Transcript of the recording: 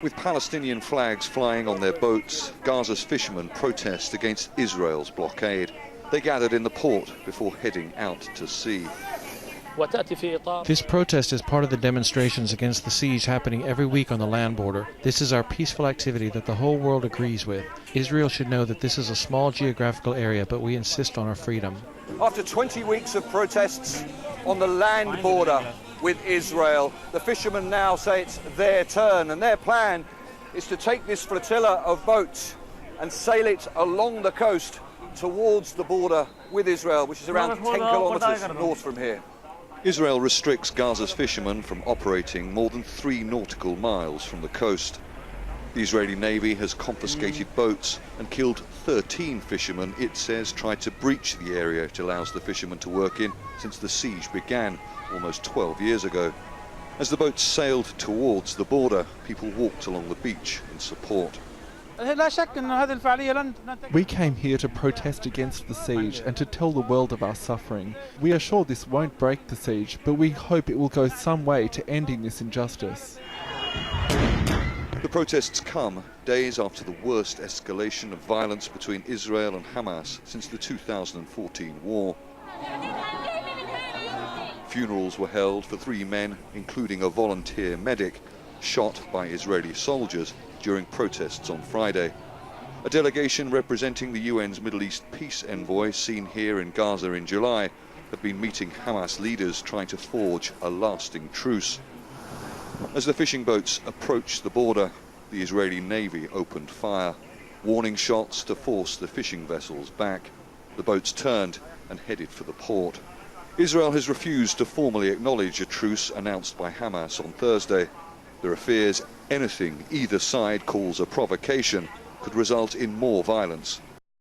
With Palestinian flags flying on their boats, Gaza's fishermen protest against Israel's blockade. They gathered in the port before heading out to sea. This protest is part of the demonstrations against the siege happening every week on the land border. This is our peaceful activity that the whole world agrees with. Israel should know that this is a small geographical area, but we insist on our freedom. After 20 weeks of protests on the land border with Israel, the fishermen now say it's their turn, and their plan is to take this flotilla of boats and sail it along the coast towards the border with Israel, which is around 10 kilometers north from here. Israel restricts Gaza's fishermen from operating more than 3 nautical miles from the coast. The Israeli Navy has confiscated boats and killed 13 fishermen it says tried to breach the area it allows the fishermen to work in since the siege began almost 12 years ago. As the boats sailed towards the border, people walked along the beach in support. We came here to protest against the siege and to tell the world of our suffering. We are sure this won't break the siege, but we hope it will go some way to ending this injustice. The protests come days after the worst escalation of violence between Israel and Hamas since the 2014 war. Funerals were held for 3 men, including a volunteer medic, shot by Israeli soldiers during protests on Friday. A delegation representing the UN's Middle East peace envoy, seen here in Gaza in July, have been meeting Hamas leaders trying to forge a lasting truce. As the fishing boats approached the border, the Israeli Navy opened fire, warning shots to force the fishing vessels back. The boats turned and headed for the port. Israel has refused to formally acknowledge a truce announced by Hamas on Thursday. There are fears anything either side calls a provocation could result in more violence.